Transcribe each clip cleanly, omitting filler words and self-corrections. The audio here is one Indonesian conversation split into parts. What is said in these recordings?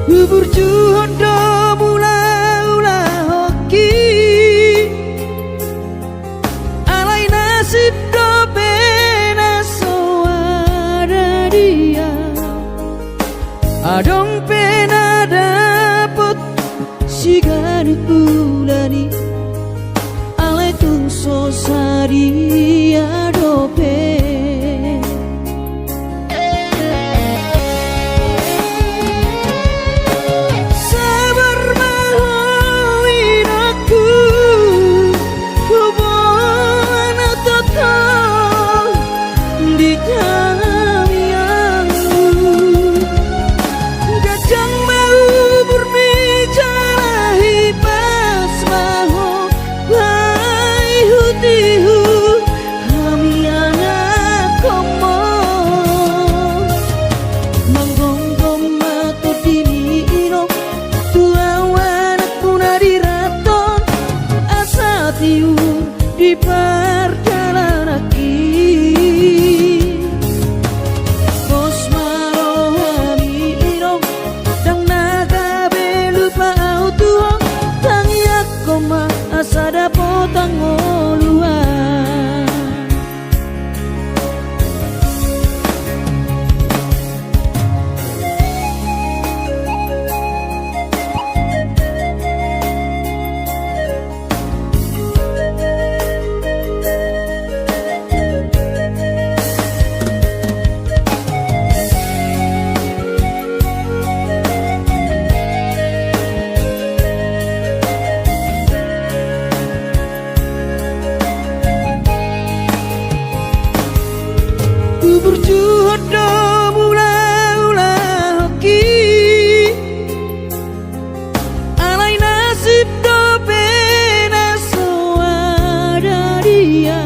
Berjuang do mula-ula hoki alai nasib do pena soada dia adong pena dapet sigari ulani alai tung sosari adope di perjalanan bos marohami irong dang naga belupa autuong tangiak koma asada potang oluan berjuang do mula-ula hoki alai nasib do pena soada dia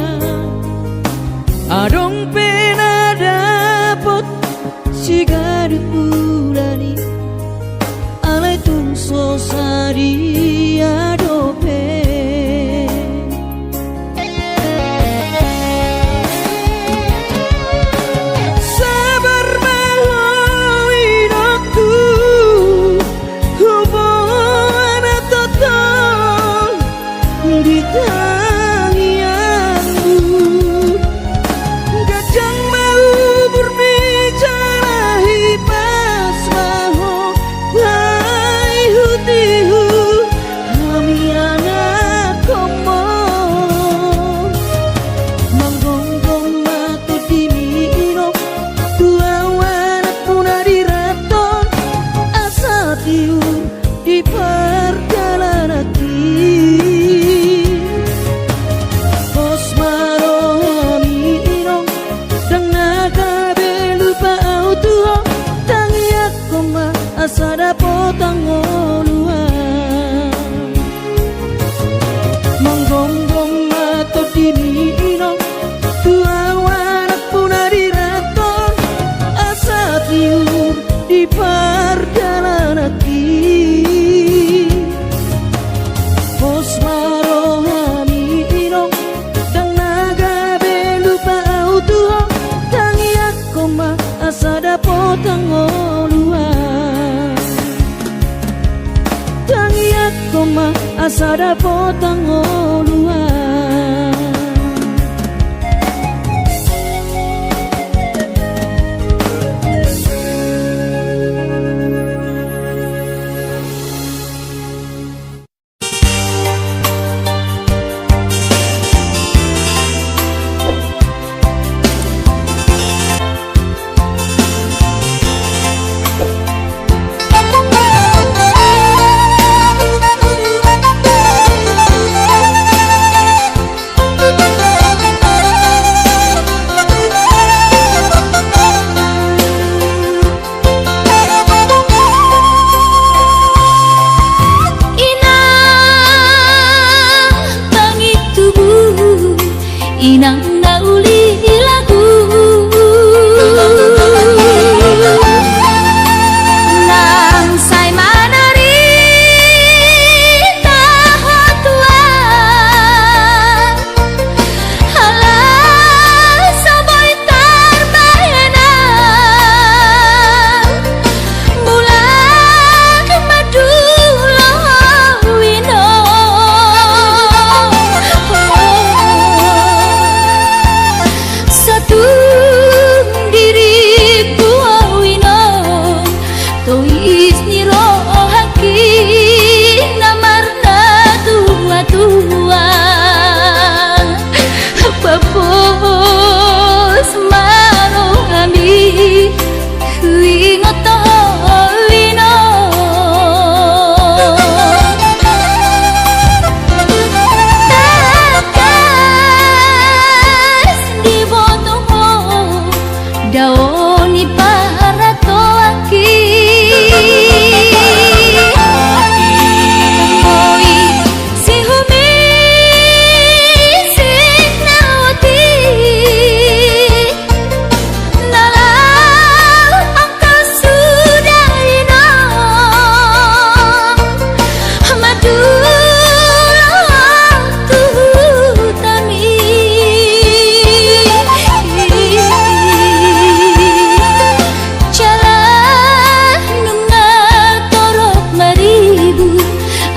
adong pena dapet sigari ulani alai tung sosari adope di perjalanan bos marohami irong dang naga belupa autuong tangiak koma asada potang oluan manggonggong mato dini irong tua wanak puna diraton asa tiur di perjalanan bos marohami irong dang naga belupa autuong tangiak koma asada potang oluan tangiak koma asada potang oluan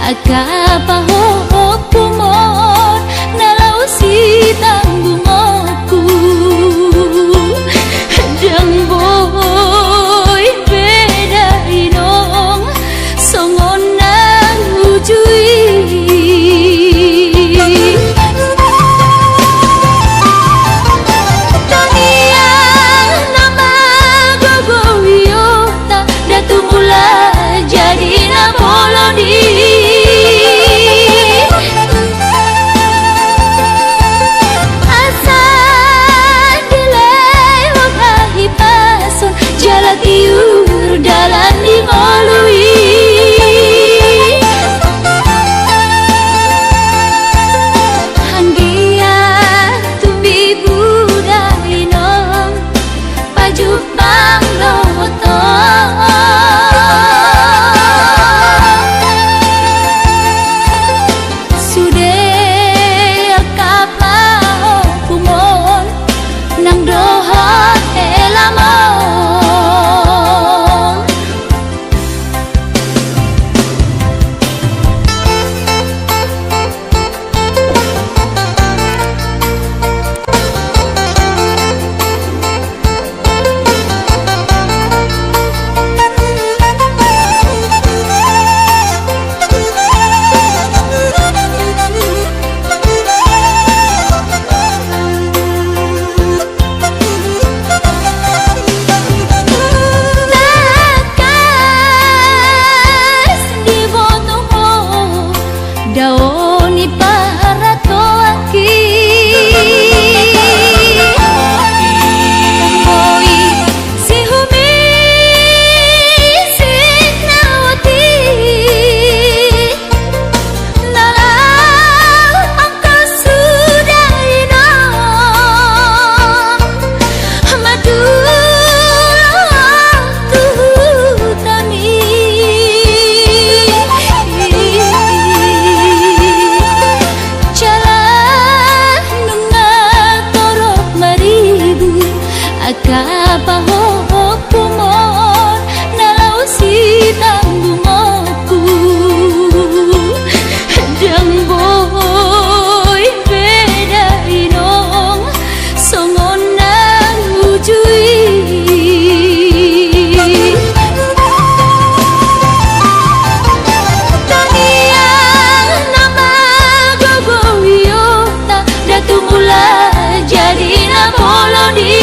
Akapahokumon nalau si tanggungoku Jang boy beda inong songon nang ujui Taniang nama gogowiyo tak datumula jadi na bolodi Jalatiur dalam dimolui Hanggia tumbi budai no Baju bang roto Sudah kapau kumon Nang dohot elamon Daoni para toaki Oi si humi si nawati Nalau angka sudah ino Madu Akapahokumon nalau si tanggungoku Jang boy beda inong songon nang ujui Taniang nama gogowiyo tak datumula jadi na bolodi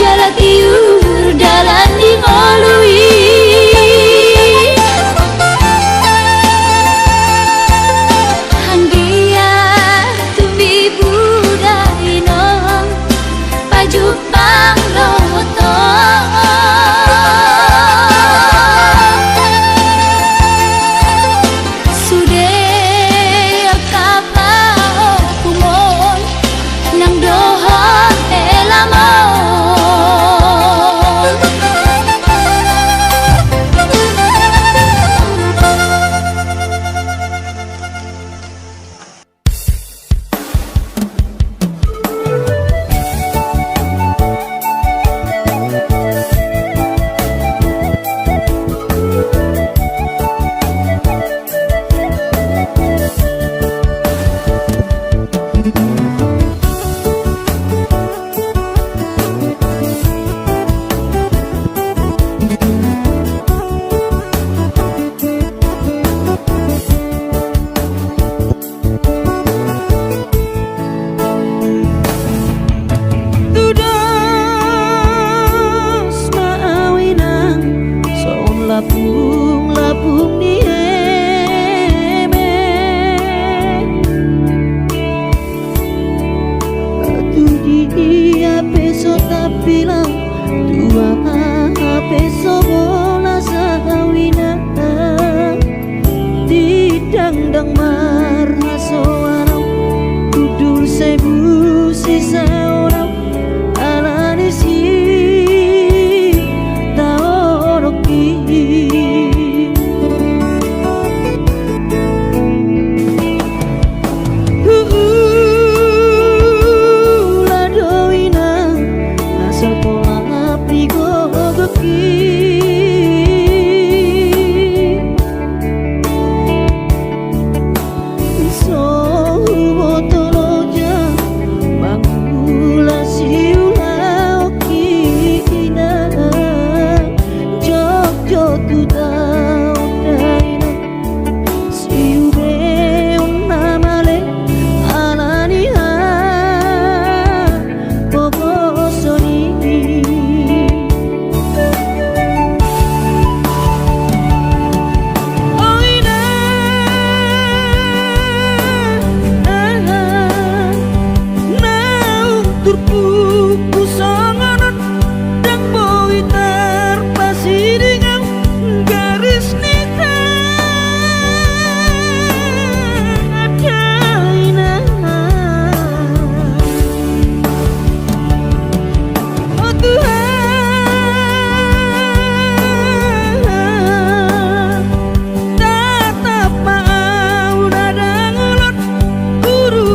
Jalatiur dalam dimolui Hanggia tumbi budai nong Baju bang roto Sudah kapau kumon Nang dohot elamon Lapung ni eme tu dia peso tapilang tua peso bola sawina didang-dang marhaso arau dudul sebu sisa orang alani si taoroki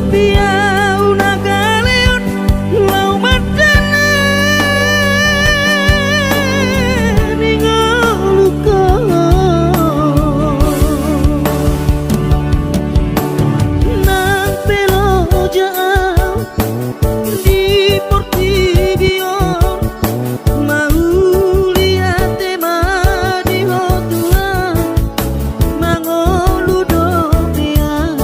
rupiah una kaleon lau madana Luka nang pelo jauh di Portibion mau lihat tema di hotuan mangolu dopia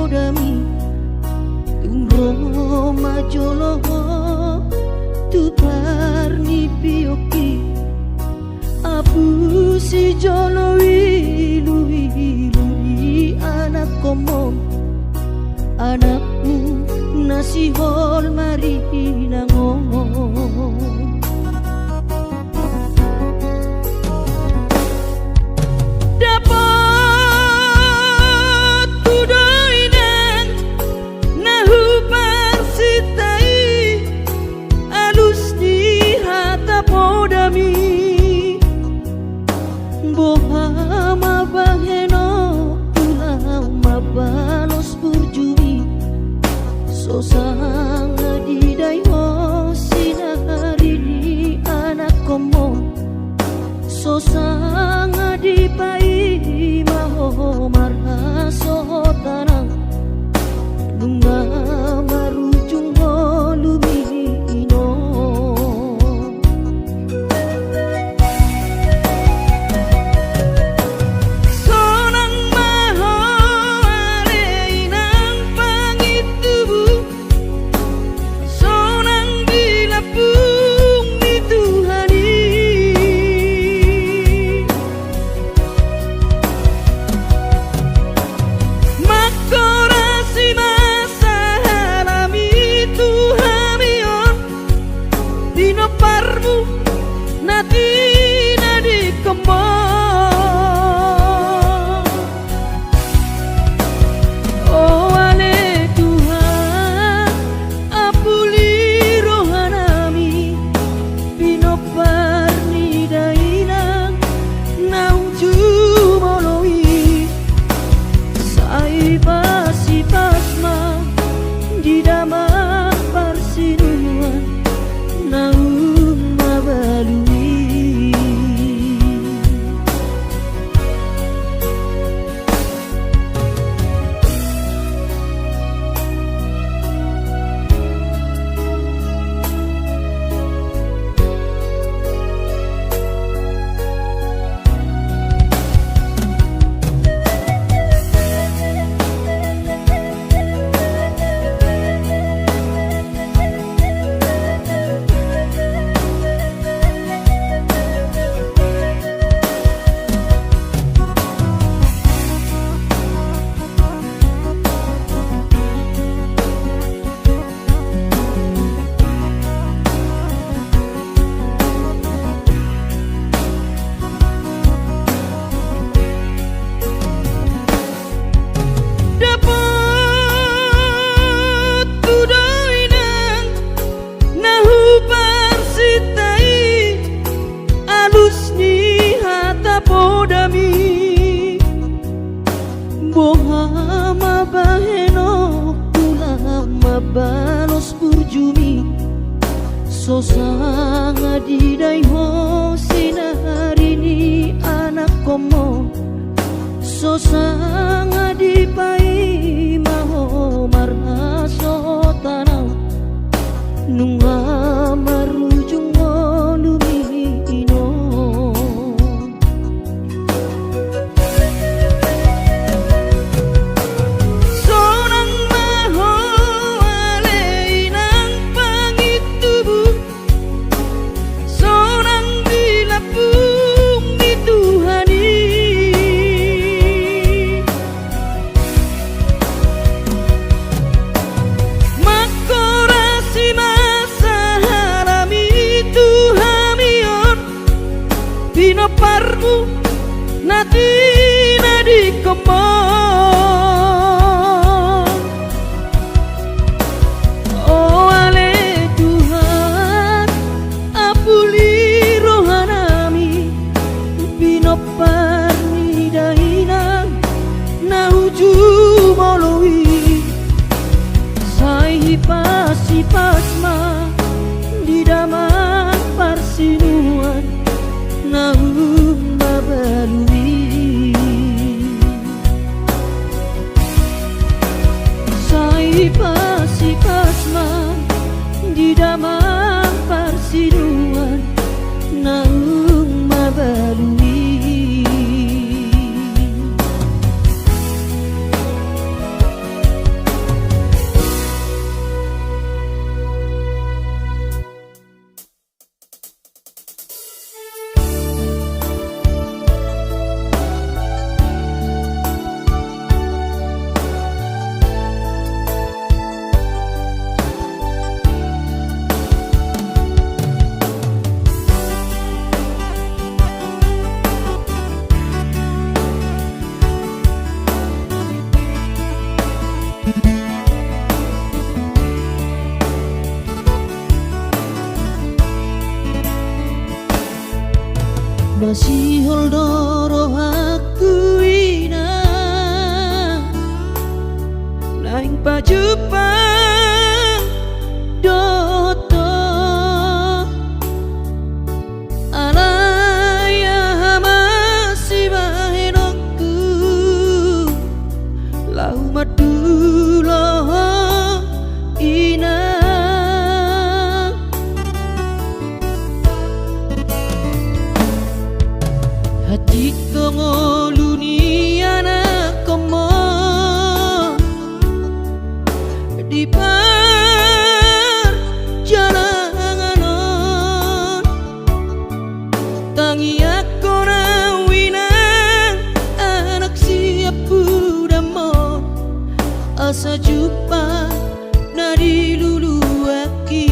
podami tungro majolo tu parni pioki apu si jolo wilu anak komo anakmu nasi hol mari nangon balos burjumi sosang di dayo sinari di anak komo sosang di pai maho marhaso tanang nunga marujung lumino balos burjumi sosang di dayo sinari ni anak komo sosang di pai maho marhaso tanang nunga marujung lumino parmu nati nadi komo oh ale Tuhan apuli rohanami bino parni daina nauju moloi sai pasi pasma di daman parsinuan naum babalui sai pasi pasma di damang parsiduan naum babalui si holdoro aku ina naing pajupang doto alaya masih bahenokku lau madulo ina hati kongoluni anak komo di perjalanan tangi aku rawinang anak siap budamon asa jumpa nadi lulu aki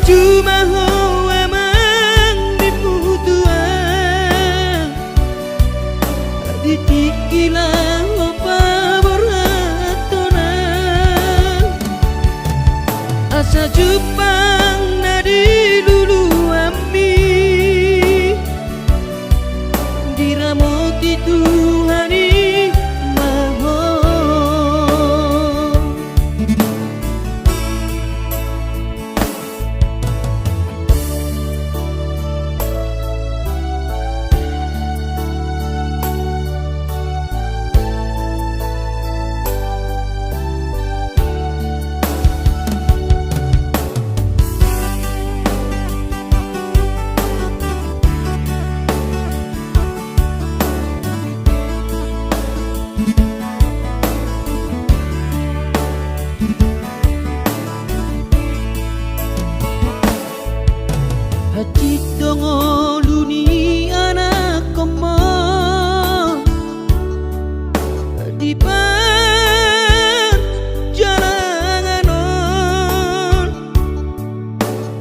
cuma ho emang diputuan ditikilah opa beratona asa jupang nadi lulu ami diramoti Tuhani maho hati dongoluni anak komo di perjalanan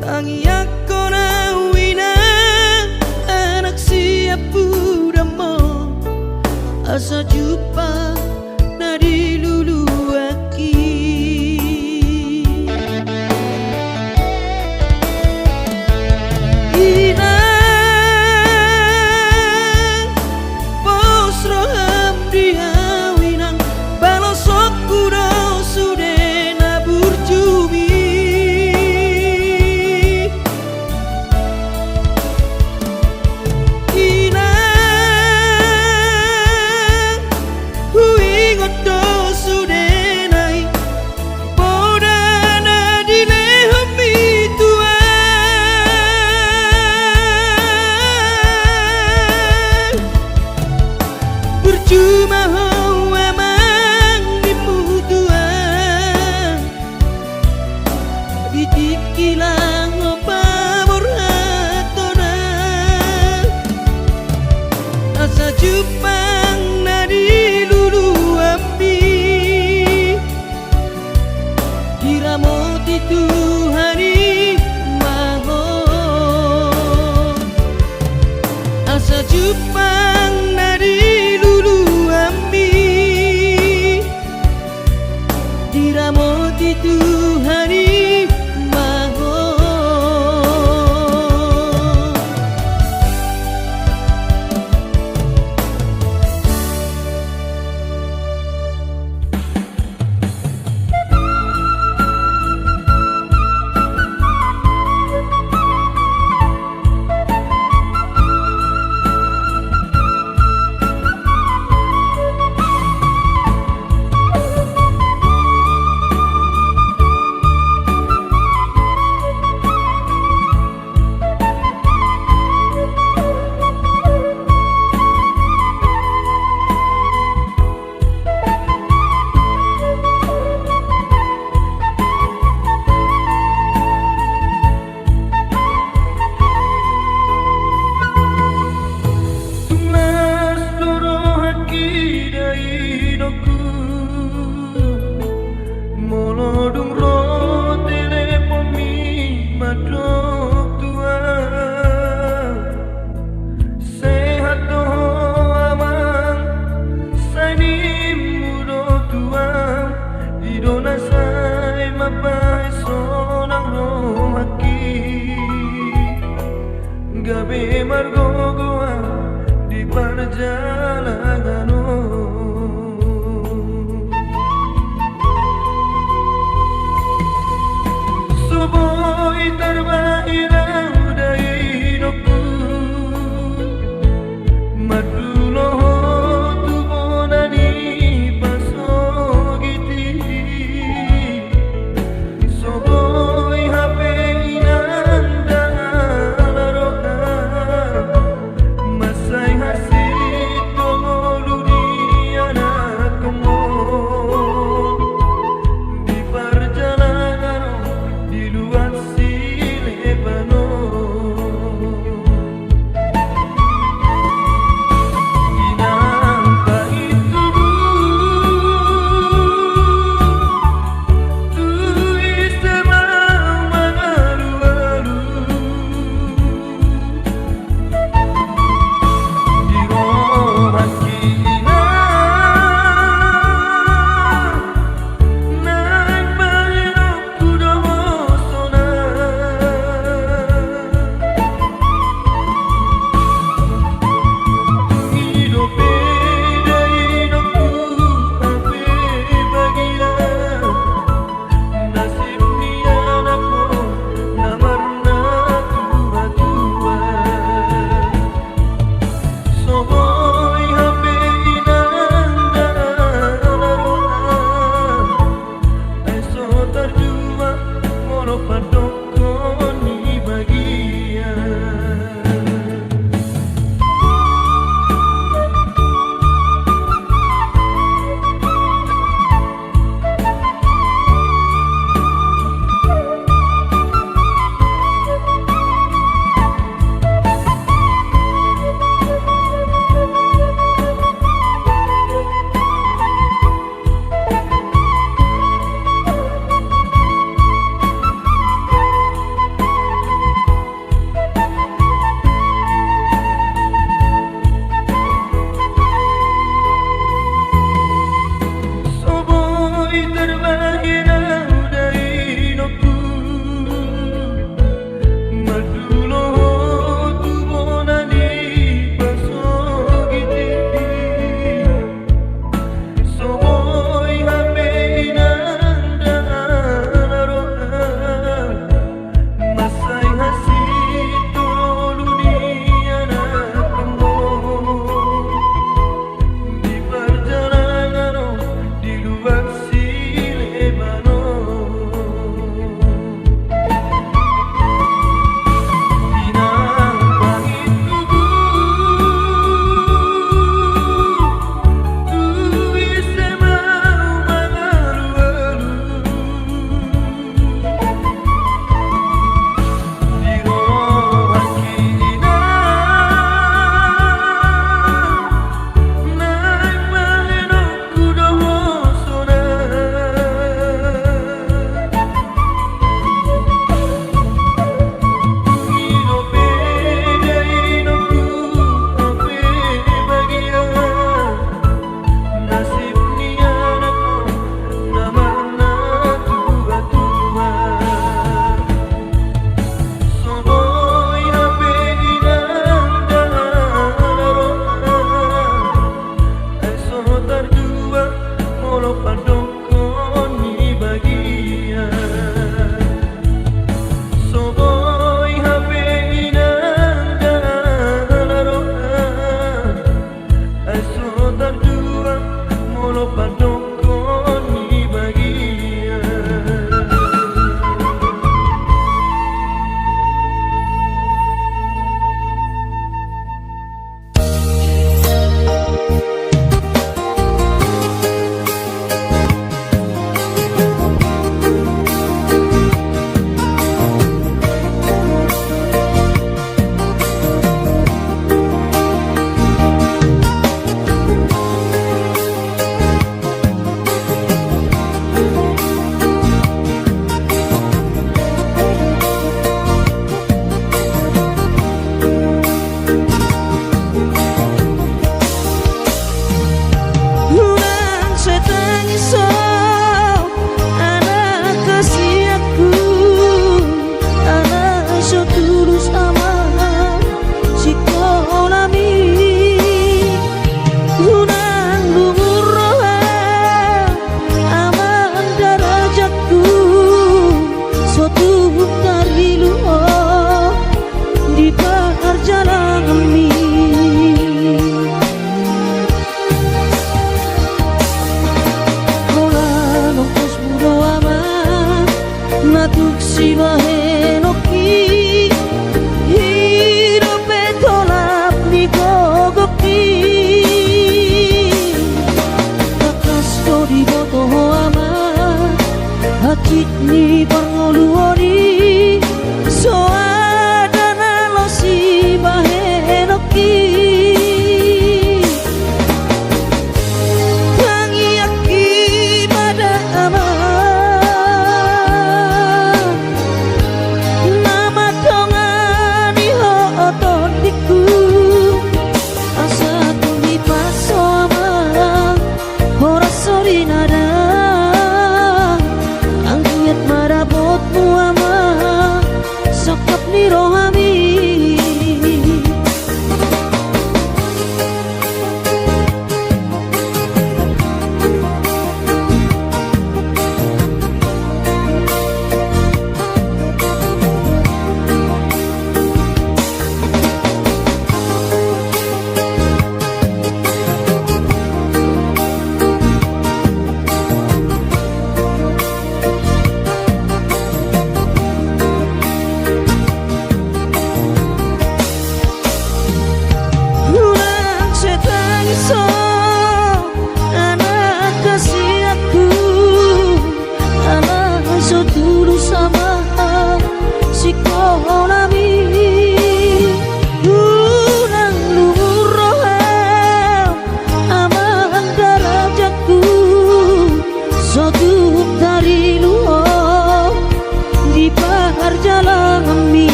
tangi aku rawina anak siap budamo asa jumpa nadi lulu aki gabi margogoa di perjalanan. Subuh terbaik dari hidupku, madulo tu bonani pasogiti. Subuh hape inanda laroka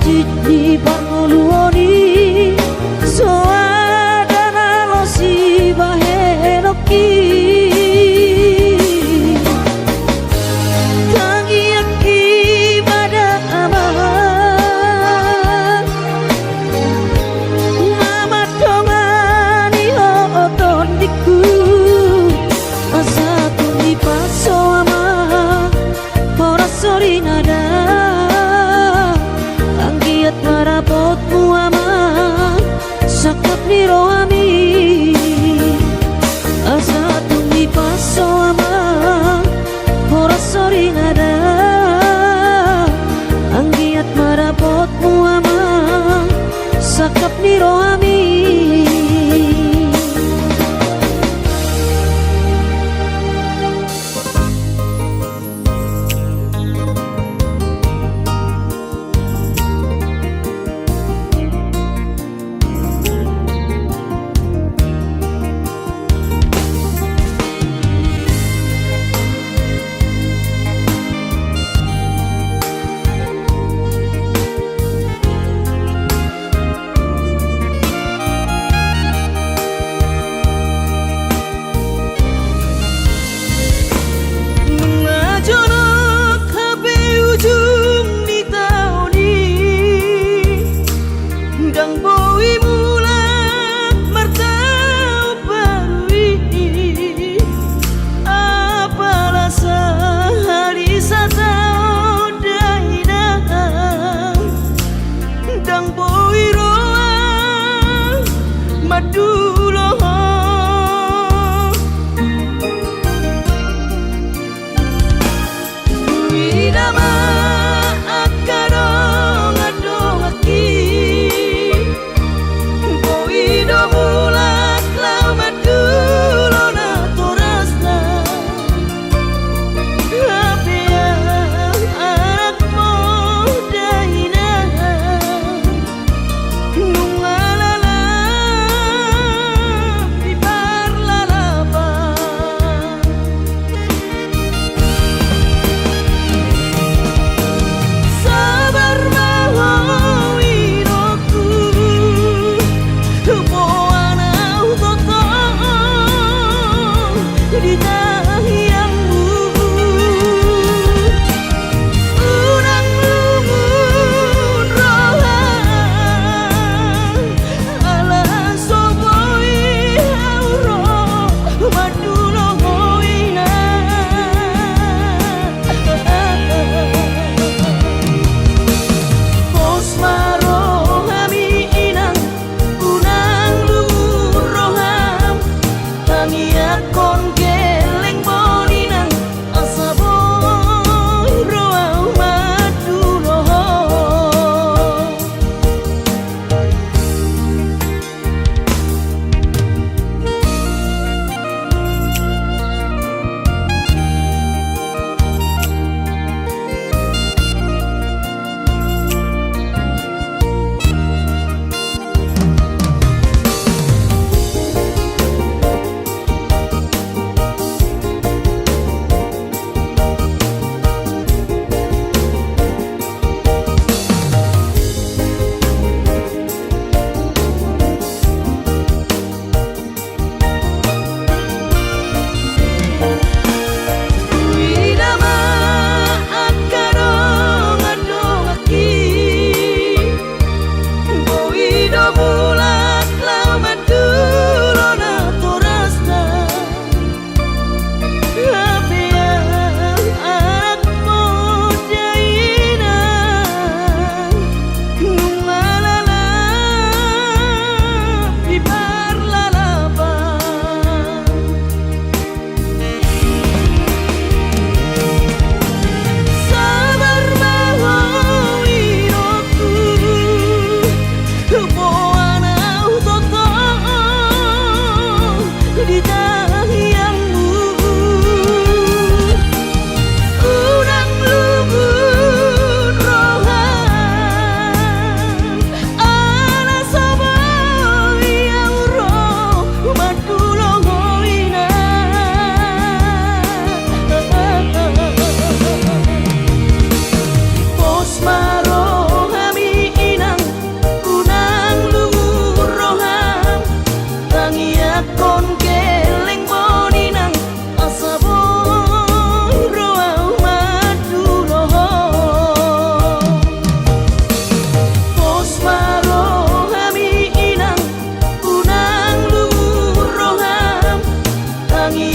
Jiji parmoluoni soadana losi bahenoki tangi aki pada aman mama tongani oton diku asa tuni paso ama ora sori nada marapotmu ama sakap niro ami asa tumi paso ama ora sori nada anggiat marapotmu ama sakap niro ami.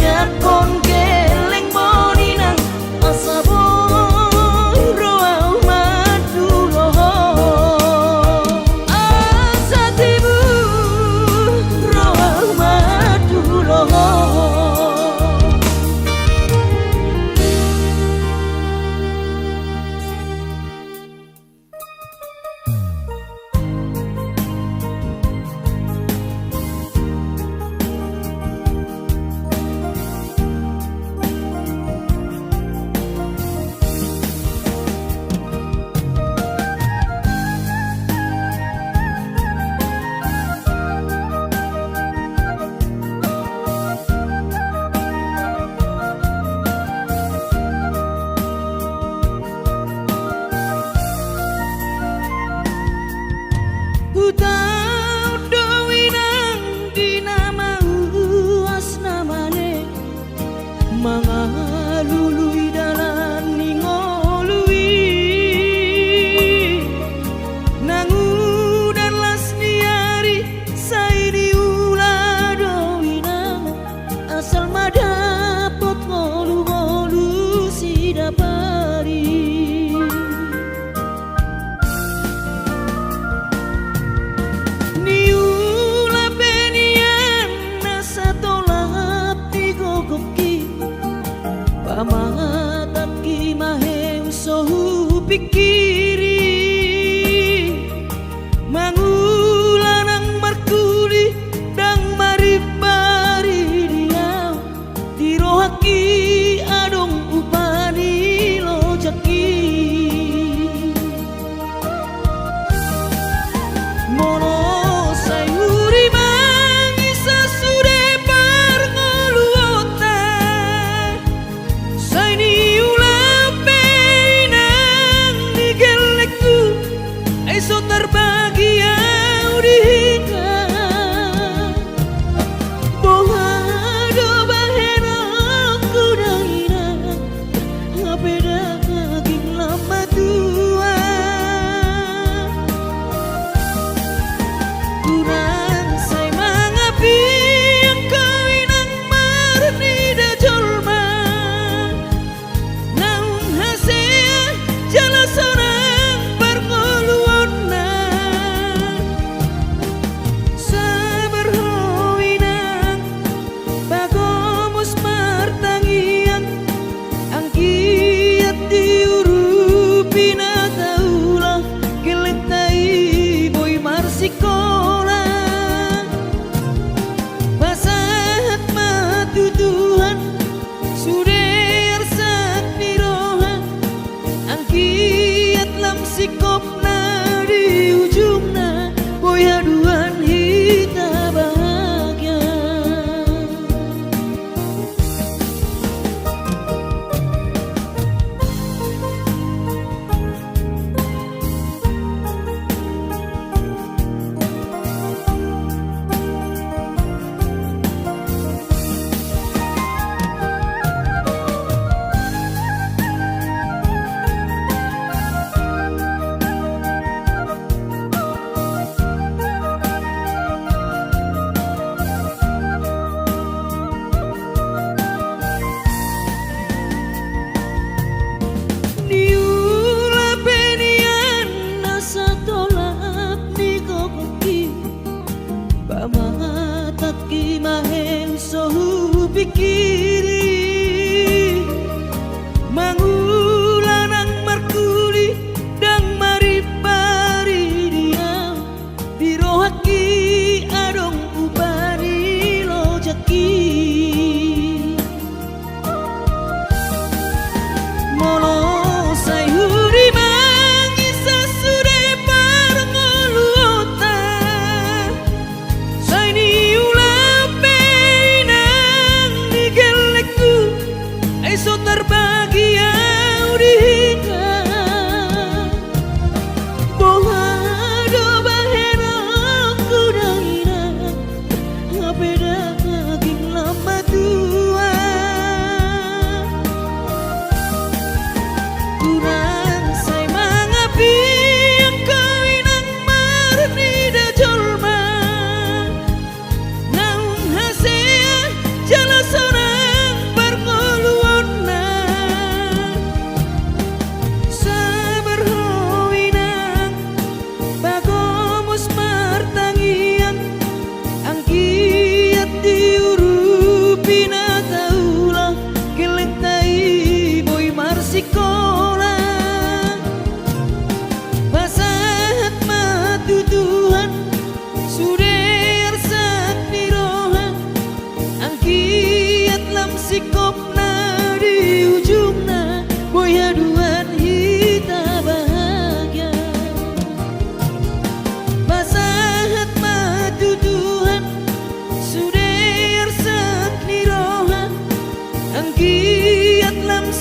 biar kon geleng bonina asa boy roa madulo asa tibu roa madulo. Ku tau dowinang dina mau asnamane mangalului dalan ningolui nangudan las niari sai diula dowinang asal madapot ngolu-ngolu si dapari. Pamatat ki maheng sohu pikiri mangulanang markuli dang maribari dia tirohaki adong upani lojaki mono sayuri mangisa sude par ngoluota saini ulape nang digelekku eso terbahagia udika bohado bahena kudaina ngapeda kaging lama tua kurang say mangapi ang kawinang marni da jolma naung hasea jala sorang parngoluonna saberhoinang bagomus martangian ang kiat diurupina taulah gelektai boy marsikola basahat matutuhan suder sak nirohan ang kiat lam sikopna di ujungna boy haduan hita bahagia. Niula penian nasa tolak ni kokoki pamatat ki maheng sohu pikiri mangulanang markuli dang maribari dia dirohaki adong upani lojaki mono sayuri mangisa sude par ngoluota saini ulape nang nigel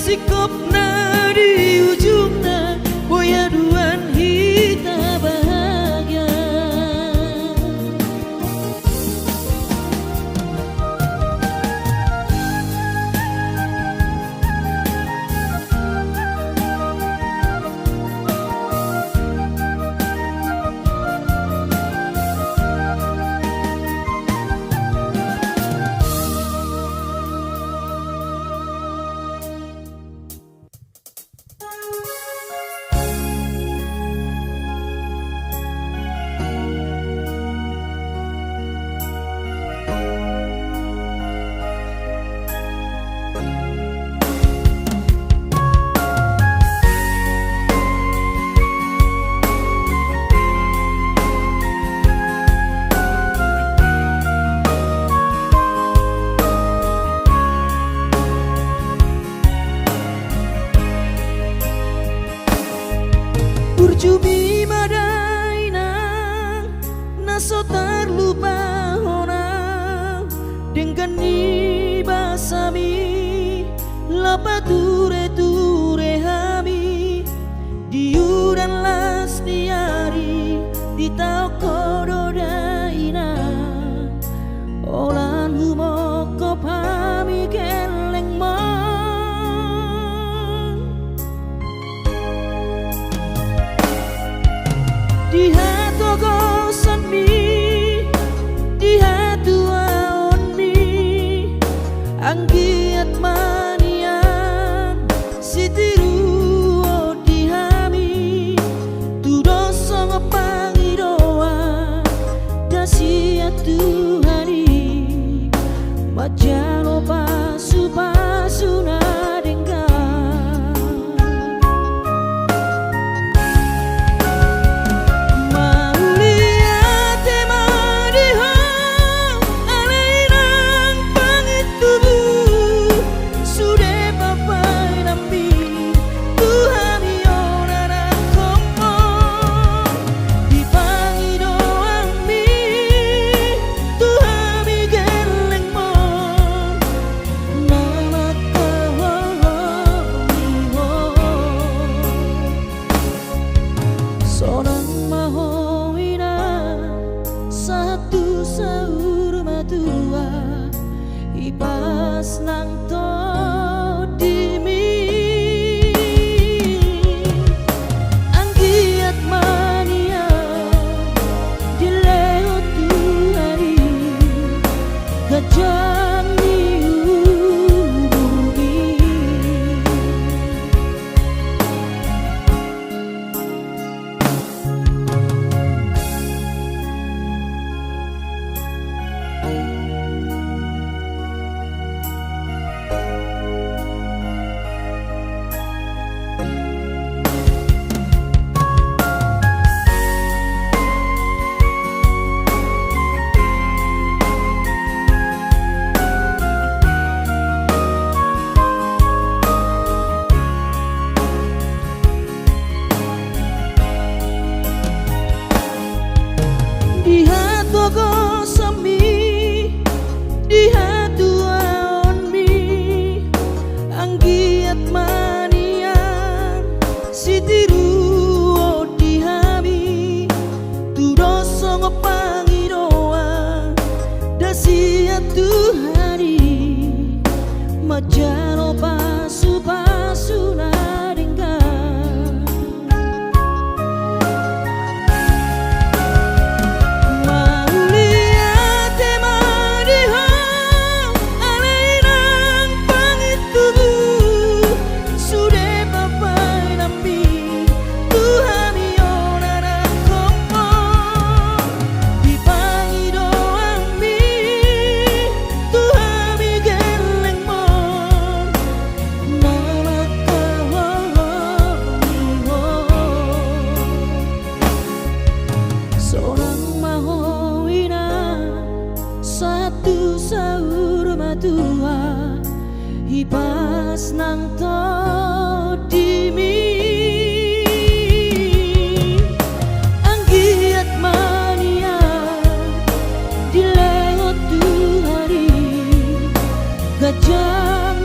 sikapna di ujungna boya duan kita bahagia. Burjumi madaina naso terlupa hona dengan ni basami lapa ture hami diuran las diari di tau kododaina olan humokop hami keleng mo. Di hatu gosan mi, di hatu aon mi, anggiat manian, sitiru di hami, tu dosa ngepangidoa, dasiat Tuhani, majano pasu nadengga. Sonang mahowina satu saur matua ipas nang to dimi anggiat mania dileo Tuhani gajang diubugi. Di hatu gosam mi, di hatu aon mi, anggiat manian, sitiru di hami, tu dosa ngepangidoa, dasiat Tuhani, majano pasu nadengga. Satu saur matua ipas nang to dimi anggiat mania dileo Tuhani gajang